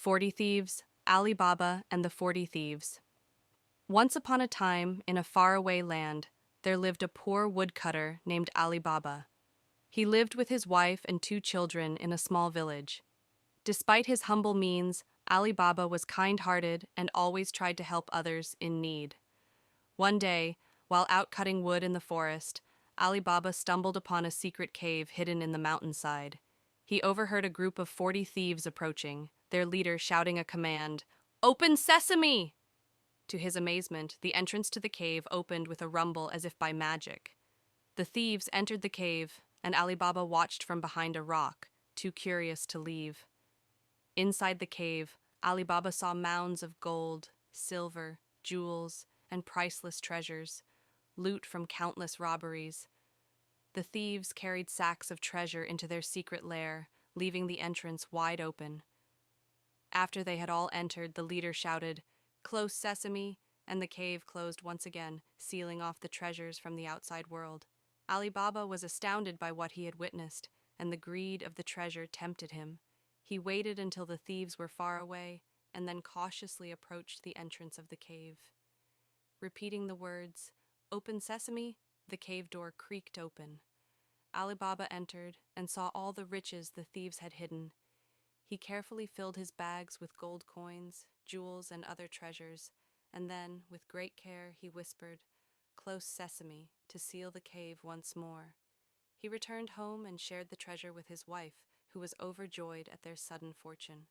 40 Thieves, Alibaba and the 40 Thieves. Once upon a time, in a faraway land, there lived a poor woodcutter named Alibaba. He lived with his wife and two children in a small village. Despite his humble means, Alibaba was kind-hearted and always tried to help others in need. One day, while out cutting wood in the forest, Alibaba stumbled upon a secret cave hidden in the mountainside. He overheard a group of 40 thieves approaching, their leader shouting a command, "Open sesame!" To his amazement, the entrance to the cave opened with a rumble as if by magic. The thieves entered the cave, and Alibaba watched from behind a rock, too curious to leave. Inside the cave, Alibaba saw mounds of gold, silver, jewels, and priceless treasures, loot from countless robberies. The thieves carried sacks of treasure into their secret lair, leaving the entrance wide open. After they had all entered, the leader shouted, "Close sesame," and the cave closed once again, sealing off the treasures from the outside world. Alibaba was astounded by what he had witnessed, and the greed of the treasure tempted him. He waited until the thieves were far away, and then cautiously approached the entrance of the cave. Repeating the words, "Open sesame," the cave door creaked open. Alibaba entered and saw all the riches the thieves had hidden. He carefully filled his bags with gold coins, jewels, and other treasures, and then, with great care, he whispered, "Close sesame," to seal the cave once more. He returned home and shared the treasure with his wife, who was overjoyed at their sudden fortune.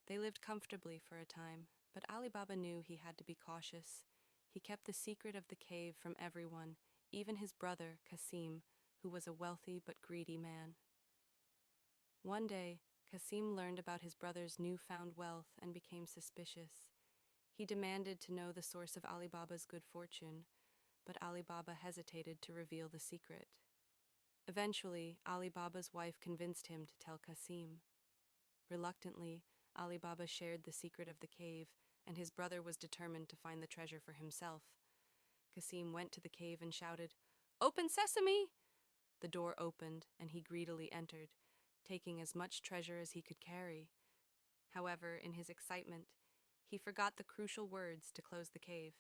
They lived comfortably for a time, but Alibaba knew he had to be cautious. He kept the secret of the cave from everyone, even his brother, Kasim, who was a wealthy but greedy man. One day, Kasim learned about his brother's newfound wealth and became suspicious. He demanded to know the source of Alibaba's good fortune, but Alibaba hesitated to reveal the secret. Eventually, Alibaba's wife convinced him to tell Kasim. Reluctantly, Alibaba shared the secret of the cave, and his brother was determined to find the treasure for himself. Kasim went to the cave and shouted, "Open sesame!" The door opened, and he greedily entered, taking as much treasure as he could carry. However, in his excitement, he forgot the crucial words to close the cave.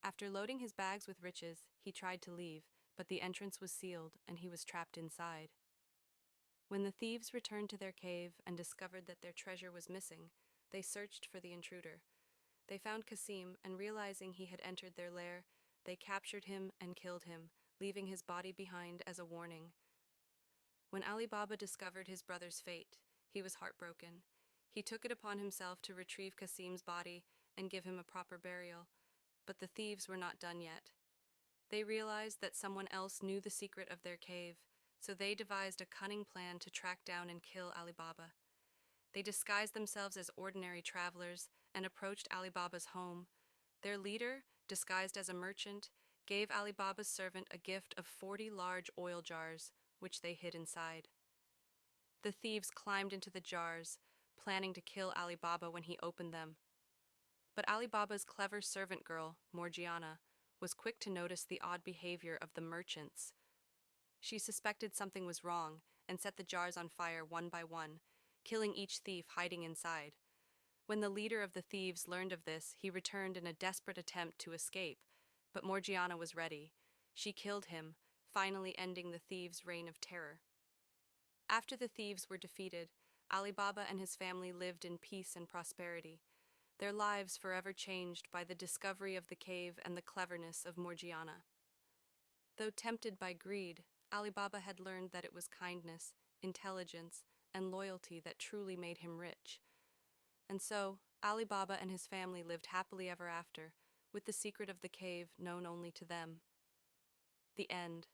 After loading his bags with riches, he tried to leave, but the entrance was sealed, and he was trapped inside. When the thieves returned to their cave and discovered that their treasure was missing, they searched for the intruder. They found Kasim, and realizing he had entered their lair, they captured him and killed him, leaving his body behind as a warning. When Alibaba discovered his brother's fate, he was heartbroken. He took it upon himself to retrieve Kasim's body and give him a proper burial, but the thieves were not done yet. They realized that someone else knew the secret of their cave, so they devised a cunning plan to track down and kill Alibaba. They disguised themselves as ordinary travelers and approached Alibaba's home. Their leader, disguised as a merchant, gave Alibaba's servant a gift of 40 large oil jars, which they hid inside. The thieves climbed into the jars, planning to kill Alibaba when he opened them. But Alibaba's clever servant girl, Morgiana, was quick to notice the odd behavior of the merchants. She suspected something was wrong and set the jars on fire one by one, killing each thief hiding inside. When the leader of the thieves learned of this, he returned in a desperate attempt to escape, but Morgiana was ready. She killed him, finally ending the thieves' reign of terror. After the thieves were defeated, Alibaba and his family lived in peace and prosperity, their lives forever changed by the discovery of the cave and the cleverness of Morgiana. Though tempted by greed, Alibaba had learned that it was kindness, intelligence, and loyalty that truly made him rich. And so, Alibaba and his family lived happily ever after, with the secret of the cave known only to them. The end.